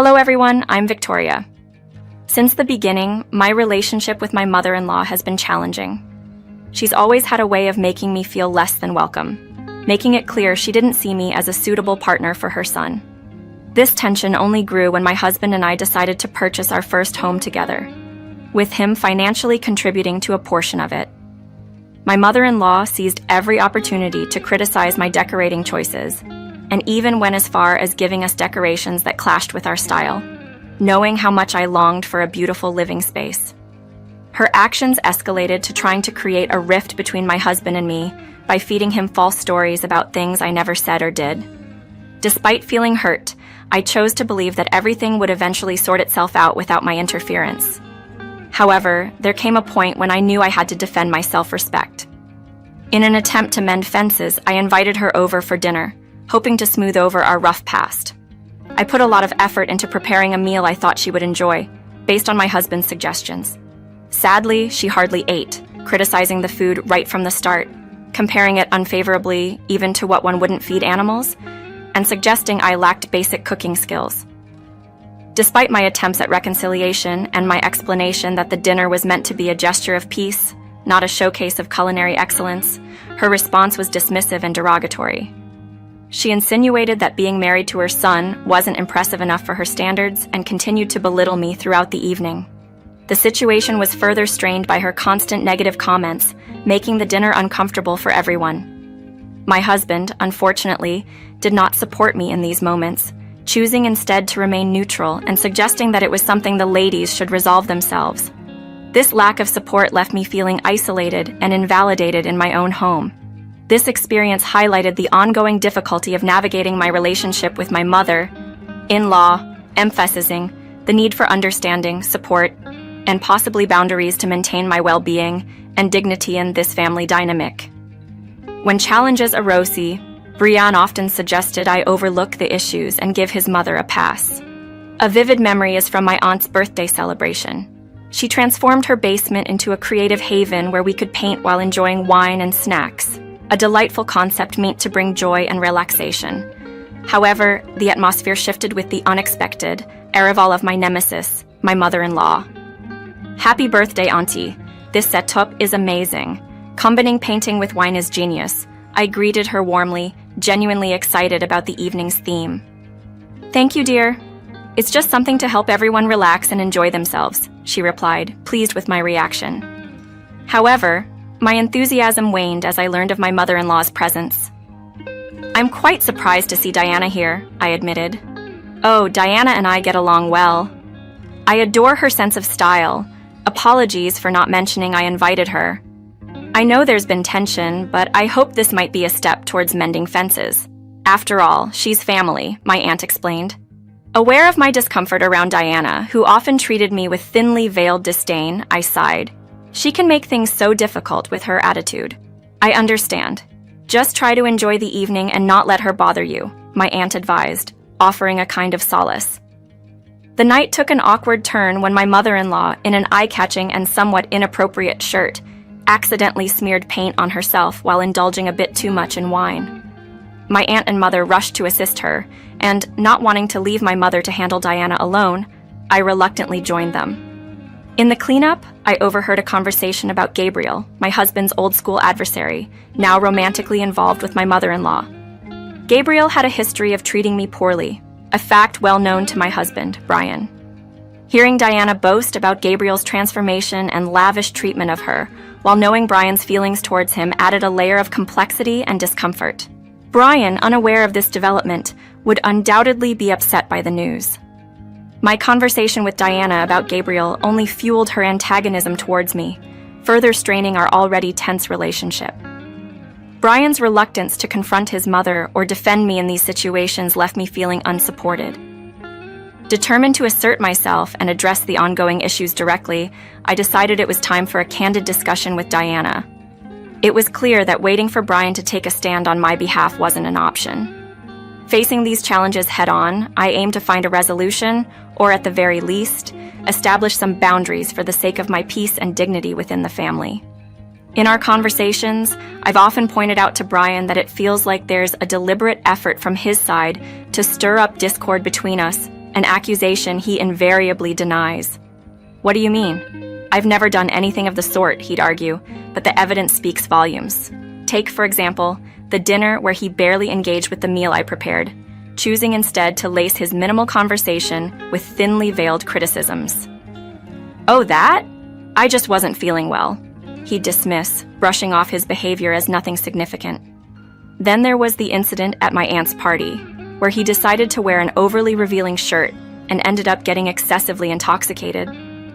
Hello everyone, I'm Victoria. Since the beginning, my relationship with my mother-in-law has been challenging. She's always had a way of making me feel less than welcome, making it clear she didn't see me as a suitable partner for her son. This tension only grew when my husband and I decided to purchase our first home together, with him financially contributing to a portion of it. My mother-in-law seized every opportunity to criticize my decorating choices, and even went as far as giving us decorations that clashed with our style, knowing how much I longed for a beautiful living space. Her actions escalated to trying to create a rift between my husband and me by feeding him false stories about things I never said or did. Despite feeling hurt, I chose to believe that everything would eventually sort itself out without my interference. However, there came a point when I knew I had to defend my self-respect. In an attempt to mend fences, I invited her over for dinner, hoping to smooth over our rough past. I put a lot of effort into preparing a meal I thought she would enjoy, based on my husband's suggestions. Sadly, she hardly ate, criticizing the food right from the start, comparing it unfavorably even to what one wouldn't feed animals, and suggesting I lacked basic cooking skills. Despite my attempts at reconciliation and my explanation that the dinner was meant to be a gesture of peace, not a showcase of culinary excellence, her response was dismissive and derogatory. She insinuated that being married to her son wasn't impressive enough for her standards and continued to belittle me throughout the evening. The situation was further strained by her constant negative comments, making the dinner uncomfortable for everyone. My husband, unfortunately, did not support me in these moments, choosing instead to remain neutral and suggesting that it was something the ladies should resolve themselves. This lack of support left me feeling isolated and invalidated in my own home. This experience highlighted the ongoing difficulty of navigating my relationship with my mother-in-law, emphasizing the need for understanding, support, and possibly boundaries to maintain my well-being and dignity in this family dynamic. When challenges arose, Brian often suggested I overlook the issues and give his mother a pass. A vivid memory is from my aunt's birthday celebration. She transformed her basement into a creative haven where we could paint while enjoying wine and snacks, a delightful concept meant to bring joy and relaxation. However, the atmosphere shifted with the unexpected arrival of my nemesis, my mother-in-law. Happy birthday, Auntie. This setup is amazing. Combining painting with wine is genius. I greeted her warmly, genuinely excited about the evening's theme. Thank you, dear. It's just something to help everyone relax and enjoy themselves, she replied, pleased with my reaction. However, my enthusiasm waned as I learned of my mother-in-law's presence. I'm quite surprised to see Diana here, I admitted. Oh, Diana and I get along well. I adore her sense of style. Apologies for not mentioning I invited her. I know there's been tension, but I hope this might be a step towards mending fences. After all, she's family, my aunt explained. Aware of my discomfort around Diana, who often treated me with thinly veiled disdain, I sighed. She can make things so difficult with her attitude. I understand. Just try to enjoy the evening and not let her bother you, my aunt advised, offering a kind of solace. The night took an awkward turn when my mother-in-law, in an eye-catching and somewhat inappropriate shirt, accidentally smeared paint on herself while indulging a bit too much in wine. My aunt and mother rushed to assist her, and, not wanting to leave my mother to handle Diana alone, I reluctantly joined them. In the cleanup, I overheard a conversation about Gabriel, my husband's old-school adversary, now romantically involved with my mother-in-law. Gabriel had a history of treating me poorly, a fact well known to my husband, Brian. Hearing Diana boast about Gabriel's transformation and lavish treatment of her, while knowing Brian's feelings towards him added a layer of complexity and discomfort. Brian, unaware of this development, would undoubtedly be upset by the news. My conversation with Diana about Gabriel only fueled her antagonism towards me, further straining our already tense relationship. Brian's reluctance to confront his mother or defend me in these situations left me feeling unsupported. Determined to assert myself and address the ongoing issues directly, I decided it was time for a candid discussion with Diana. It was clear that waiting for Brian to take a stand on my behalf wasn't an option. Facing these challenges head-on, I aimed to find a resolution, or at the very least, establish some boundaries for the sake of my peace and dignity within the family. In our conversations, I've often pointed out to Brian that it feels like there's a deliberate effort from his side to stir up discord between us, an accusation he invariably denies. "What do you mean?" "I've never done anything of the sort," he'd argue, but the evidence speaks volumes. Take, for example, the dinner where he barely engaged with the meal I prepared, choosing instead to lace his minimal conversation with thinly veiled criticisms. "Oh, that? I just wasn't feeling well," he'd dismiss, brushing off his behavior as nothing significant. Then there was the incident at my aunt's party, where he decided to wear an overly revealing shirt and ended up getting excessively intoxicated,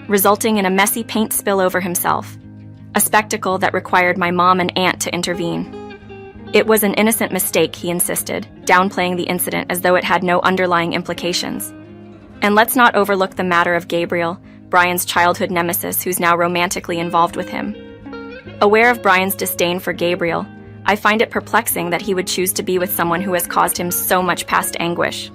resulting in a messy paint spill over himself, a spectacle that required my mom and aunt to intervene. It was an innocent mistake, he insisted, downplaying the incident as though it had no underlying implications. And let's not overlook the matter of Gabriel, Brian's childhood nemesis who's now romantically involved with him. Aware of Brian's disdain for Gabriel, I find it perplexing that he would choose to be with someone who has caused him so much past anguish.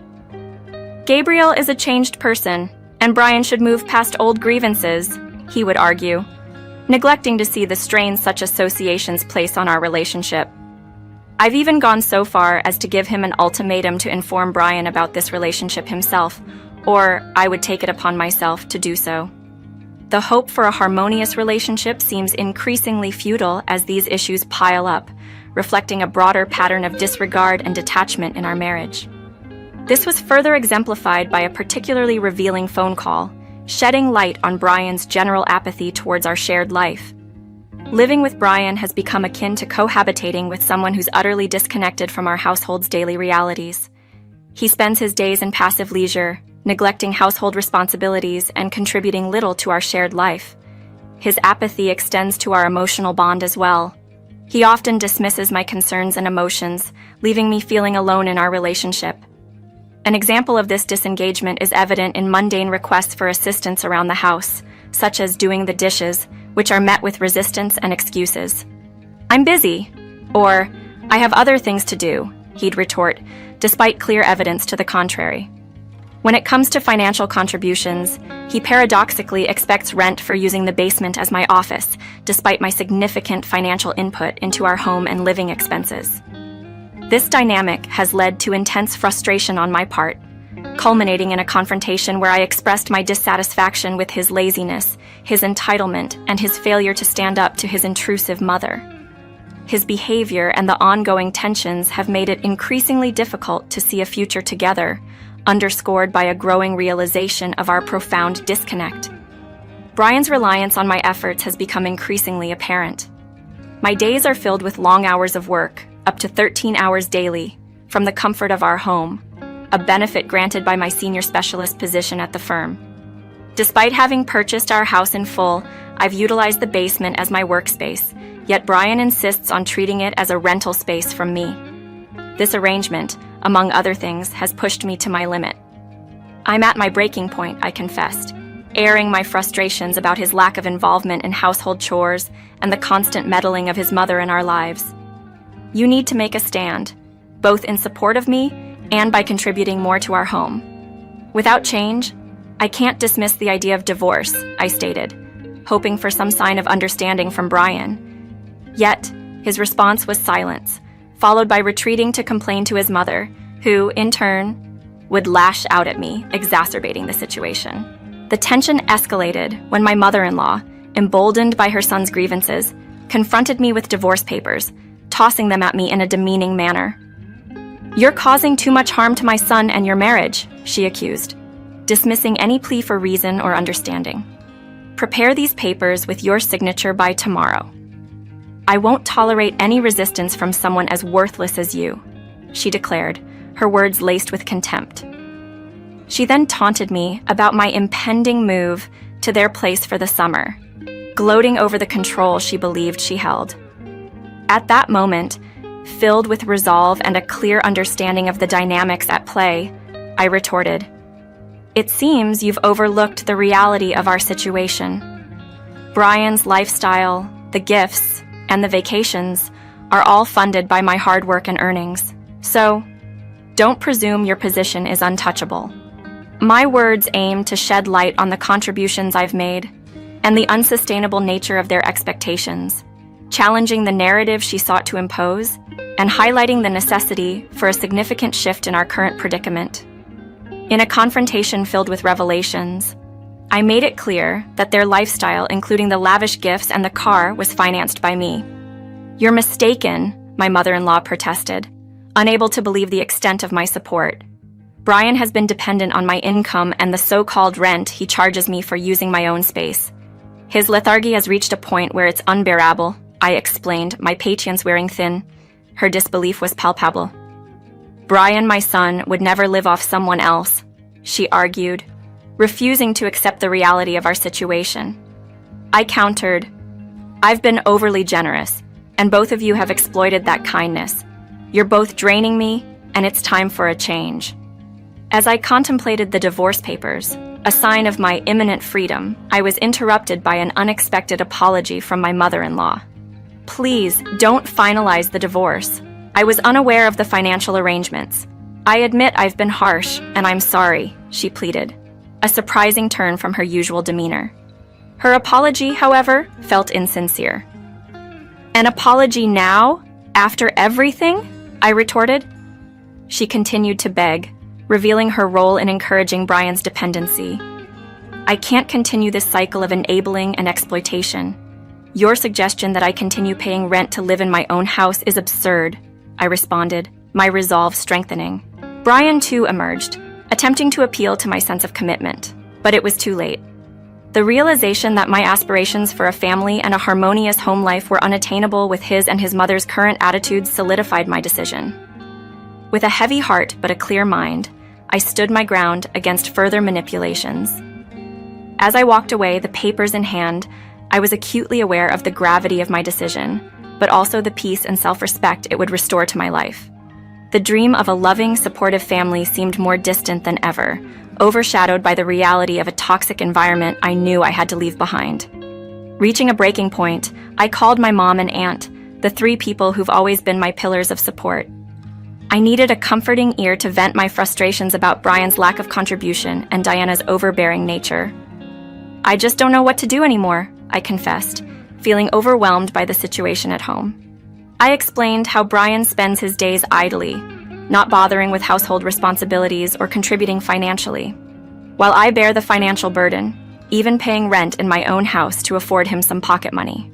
"Gabriel is a changed person, and Brian should move past old grievances," he would argue, neglecting to see the strain such associations place on our relationship. I've even gone so far as to give him an ultimatum to inform Brian about this relationship himself, or I would take it upon myself to do so. The hope for a harmonious relationship seems increasingly futile as these issues pile up, reflecting a broader pattern of disregard and detachment in our marriage. This was further exemplified by a particularly revealing phone call, shedding light on Brian's general apathy towards our shared life. Living with Brian has become akin to cohabitating with someone who's utterly disconnected from our household's daily realities. He spends his days in passive leisure, neglecting household responsibilities and contributing little to our shared life. His apathy extends to our emotional bond as well. He often dismisses my concerns and emotions, leaving me feeling alone in our relationship. An example of this disengagement is evident in mundane requests for assistance around the house, such as doing the dishes, which are met with resistance and excuses. "I'm busy," or "I have other things to do," he'd retort, despite clear evidence to the contrary. When it comes to financial contributions, he paradoxically expects rent for using the basement as my office, despite my significant financial input into our home and living expenses. This dynamic has led to intense frustration on my part, culminating in a confrontation where I expressed my dissatisfaction with his laziness, his entitlement, and his failure to stand up to his intrusive mother. His behavior and the ongoing tensions have made it increasingly difficult to see a future together, underscored by a growing realization of our profound disconnect. Brian's reliance on my efforts has become increasingly apparent. My days are filled with long hours of work, up to 13 hours daily, from the comfort of our home, a benefit granted by my senior specialist position at the firm. Despite having purchased our house in full, I've utilized the basement as my workspace, yet Brian insists on treating it as a rental space from me. This arrangement, among other things, has pushed me to my limit. I'm at my breaking point, I confessed, airing my frustrations about his lack of involvement in household chores and the constant meddling of his mother in our lives. "You need to make a stand, both in support of me and by contributing more to our home. Without change, I can't dismiss the idea of divorce," I stated, hoping for some sign of understanding from Brian. Yet, his response was silence, followed by retreating to complain to his mother, who, in turn, would lash out at me, exacerbating the situation. The tension escalated when my mother-in-law, emboldened by her son's grievances, confronted me with divorce papers, tossing them at me in a demeaning manner. "You're causing too much harm to my son and your marriage," she accused, dismissing any plea for reason or understanding. "Prepare these papers with your signature by tomorrow. I won't tolerate any resistance from someone as worthless as you," she declared, her words laced with contempt. She then taunted me about my impending move to their place for the summer, gloating over the control she believed she held. At that moment, filled with resolve and a clear understanding of the dynamics at play, I retorted, "It seems you've overlooked the reality of our situation. Brian's lifestyle, the gifts, and the vacations are all funded by my hard work and earnings. So, don't presume your position is untouchable." My words aim to shed light on the contributions I've made and the unsustainable nature of their expectations, challenging the narrative she sought to impose and highlighting the necessity for a significant shift in our current predicament. In a confrontation filled with revelations, I made it clear that their lifestyle, including the lavish gifts and the car, was financed by me. "You're mistaken," my mother-in-law protested, unable to believe the extent of my support. "Brian has been dependent on my income and the so-called rent he charges me for using my own space. His lethargy has reached a point where it's unbearable," I explained, my patience wearing thin. Her disbelief was palpable. "Brian, my son, would never live off someone else," she argued, refusing to accept the reality of our situation. I countered, "I've been overly generous, and both of you have exploited that kindness. You're both draining me, and it's time for a change." As I contemplated the divorce papers, a sign of my imminent freedom, I was interrupted by an unexpected apology from my mother-in-law. "Please, don't finalize the divorce. I was unaware of the financial arrangements. I admit I've been harsh, and I'm sorry," she pleaded, a surprising turn from her usual demeanor. Her apology, however, felt insincere. "An apology now? After everything?" I retorted. She continued to beg, revealing her role in encouraging Brian's dependency. "I can't continue this cycle of enabling and exploitation. Your suggestion that I continue paying rent to live in my own house is absurd," I responded, my resolve strengthening. Brian, too, emerged, attempting to appeal to my sense of commitment, but it was too late. The realization that my aspirations for a family and a harmonious home life were unattainable with his and his mother's current attitudes solidified my decision. With a heavy heart but a clear mind, I stood my ground against further manipulations. As I walked away, the papers in hand, I was acutely aware of the gravity of my decision, but also the peace and self-respect it would restore to my life. The dream of a loving, supportive family seemed more distant than ever, overshadowed by the reality of a toxic environment I knew I had to leave behind. Reaching a breaking point, I called my mom and aunt, the three people who've always been my pillars of support. I needed a comforting ear to vent my frustrations about Brian's lack of contribution and Diana's overbearing nature. "I just don't know what to do anymore," I confessed, feeling overwhelmed by the situation at home. I explained how Brian spends his days idly, not bothering with household responsibilities or contributing financially, while I bear the financial burden, even paying rent in my own house to afford him some pocket money.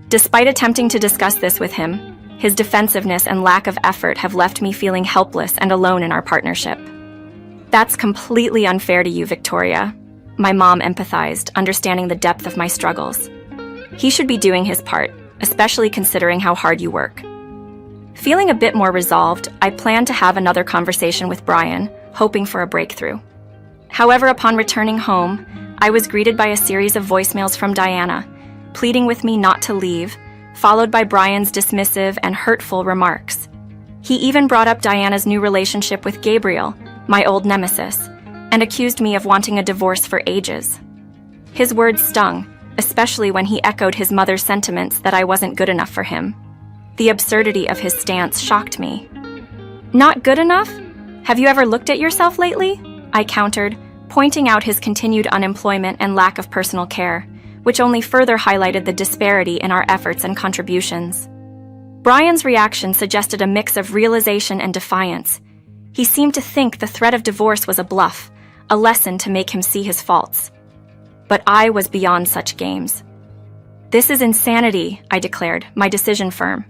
Despite attempting to discuss this with him, his defensiveness and lack of effort have left me feeling helpless and alone in our partnership. "That's completely unfair to you, Victoria," my mom empathized, understanding the depth of my struggles. "He should be doing his part, especially considering how hard you work." Feeling a bit more resolved, I planned to have another conversation with Brian, hoping for a breakthrough. However, upon returning home, I was greeted by a series of voicemails from Diana, pleading with me not to leave, followed by Brian's dismissive and hurtful remarks. He even brought up Diana's new relationship with Gabriel, my old nemesis, and accused me of wanting a divorce for ages. His words stung, especially when he echoed his mother's sentiments that I wasn't good enough for him. The absurdity of his stance shocked me. "Not good enough? Have you ever looked at yourself lately?" I countered, pointing out his continued unemployment and lack of personal care, which only further highlighted the disparity in our efforts and contributions. Brian's reaction suggested a mix of realization and defiance. He seemed to think the threat of divorce was a bluff, a lesson to make him see his faults. But I was beyond such games. "This is insanity," I declared, my decision firm.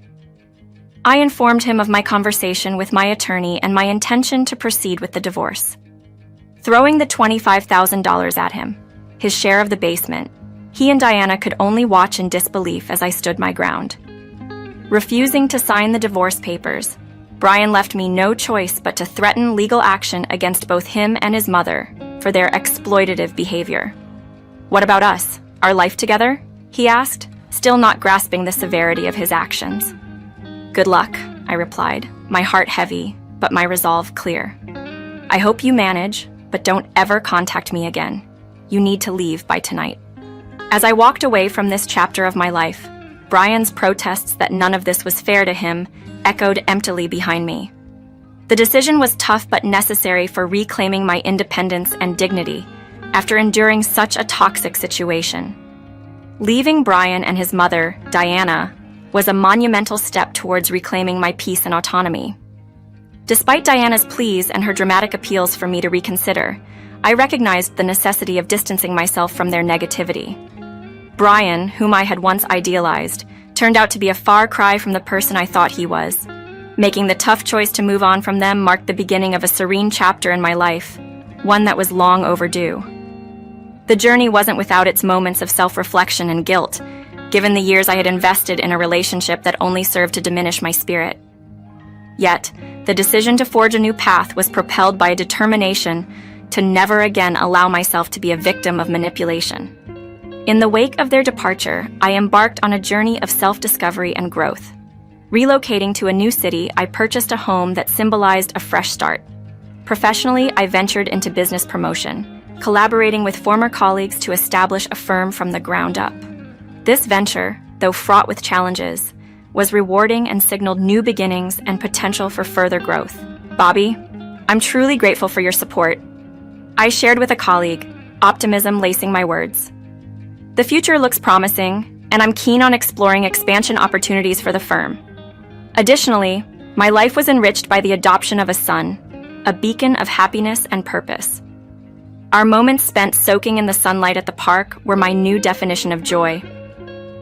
I informed him of my conversation with my attorney and my intention to proceed with the divorce. Throwing the $25,000 at him, his share of the basement, he and Diana could only watch in disbelief as I stood my ground. Refusing to sign the divorce papers, Brian left me no choice but to threaten legal action against both him and his mother for their exploitative behavior. "What about us? Our life together?" he asked, still not grasping the severity of his actions. "Good luck," I replied, my heart heavy, but my resolve clear. "I hope you manage, but don't ever contact me again. You need to leave by tonight." As I walked away from this chapter of my life, Brian's protests that none of this was fair to him echoed emptily behind me. The decision was tough but necessary for reclaiming my independence and dignity after enduring such a toxic situation. Leaving Brian and his mother, Diana, was a monumental step towards reclaiming my peace and autonomy. Despite Diana's pleas and her dramatic appeals for me to reconsider, I recognized the necessity of distancing myself from their negativity. Brian, whom I had once idealized, turned out to be a far cry from the person I thought he was. Making the tough choice to move on from them marked the beginning of a serene chapter in my life, one that was long overdue. The journey wasn't without its moments of self-reflection and guilt, given the years I had invested in a relationship that only served to diminish my spirit. Yet, the decision to forge a new path was propelled by a determination to never again allow myself to be a victim of manipulation. In the wake of their departure, I embarked on a journey of self-discovery and growth. Relocating to a new city, I purchased a home that symbolized a fresh start. Professionally, I ventured into business promotion, collaborating with former colleagues to establish a firm from the ground up. This venture, though fraught with challenges, was rewarding and signaled new beginnings and potential for further growth. Bobby, I'm truly grateful for your support. I shared with a colleague, optimism lacing my words. The future looks promising, and I'm keen on exploring expansion opportunities for the firm. Additionally, my life was enriched by the adoption of a son, a beacon of happiness and purpose. Our moments spent soaking in the sunlight at the park were my new definition of joy.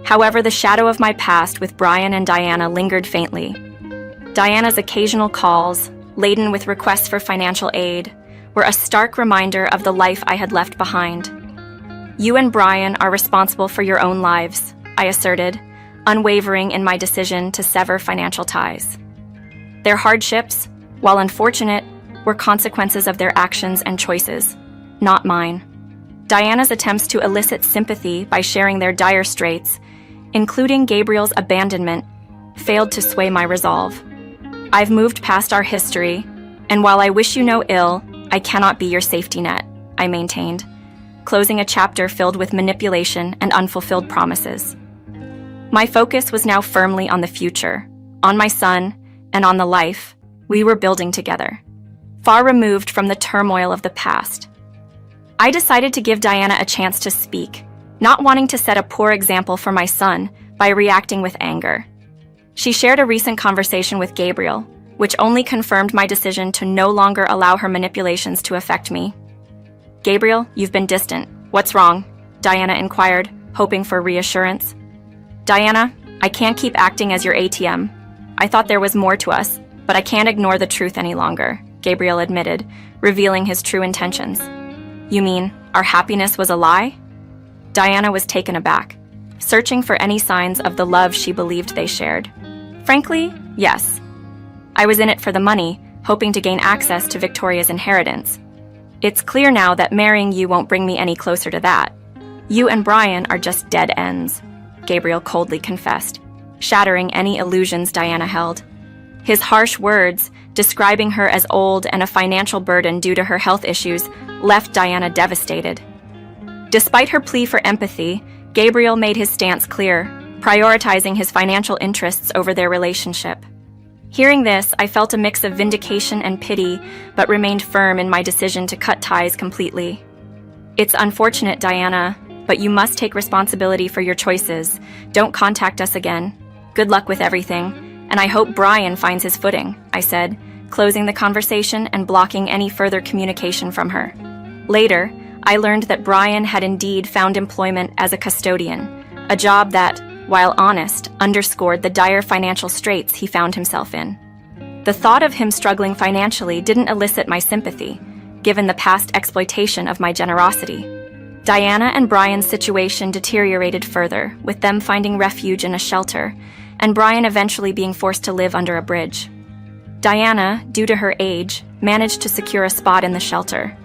However, the shadow of my past with Brian and Diana lingered faintly. Diana's occasional calls, laden with requests for financial aid, were a stark reminder of the life I had left behind. You and Brian are responsible for your own lives, I asserted, unwavering in my decision to sever financial ties. Their hardships, while unfortunate, were consequences of their actions and choices, not mine. Diana's attempts to elicit sympathy by sharing their dire straits, including Gabriel's abandonment, failed to sway my resolve. I've moved past our history, and while I wish you no ill, I cannot be your safety net, I maintained, closing a chapter filled with manipulation and unfulfilled promises. My focus was now firmly on the future, on my son, and on the life we were building together, far removed from the turmoil of the past. I decided to give Diana a chance to speak, not wanting to set a poor example for my son by reacting with anger. She shared a recent conversation with Gabriel, which only confirmed my decision to no longer allow her manipulations to affect me. Gabriel, you've been distant. What's wrong? Diana inquired, hoping for reassurance. Diana, I can't keep acting as your ATM. I thought there was more to us, but I can't ignore the truth any longer, Gabriel admitted, revealing his true intentions. You mean, our happiness was a lie? Diana was taken aback, searching for any signs of the love she believed they shared. Frankly, yes. I was in it for the money, hoping to gain access to Victoria's inheritance. It's clear now that marrying you won't bring me any closer to that. You and Brian are just dead ends, Gabriel coldly confessed, shattering any illusions Diana held. His harsh words, describing her as old and a financial burden due to her health issues, left Diana devastated. Despite her plea for empathy, Gabriel made his stance clear, prioritizing his financial interests over their relationship. Hearing this, I felt a mix of vindication and pity, but remained firm in my decision to cut ties completely. It's unfortunate, Diana, but you must take responsibility for your choices. Don't contact us again. Good luck with everything, and I hope Brian finds his footing, I said, closing the conversation and blocking any further communication from her. Later, I learned that Brian had indeed found employment as a custodian, a job that, while honest, underscored the dire financial straits he found himself in. The thought of him struggling financially didn't elicit my sympathy, given the past exploitation of my generosity. Diana and Brian's situation deteriorated further, with them finding refuge in a shelter, and Brian eventually being forced to live under a bridge. Diana, due to her age, managed to secure a spot in the shelter.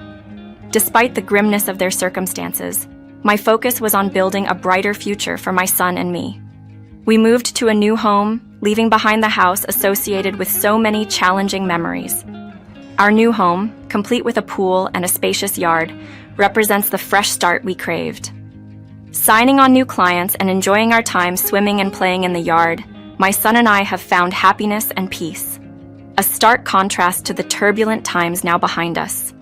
Despite the grimness of their circumstances, my focus was on building a brighter future for my son and me. We moved to a new home, leaving behind the house associated with so many challenging memories. Our new home, complete with a pool and a spacious yard, represents the fresh start we craved. Signing on new clients and enjoying our time swimming and playing in the yard, my son and I have found happiness and peace. A stark contrast to the turbulent times now behind us.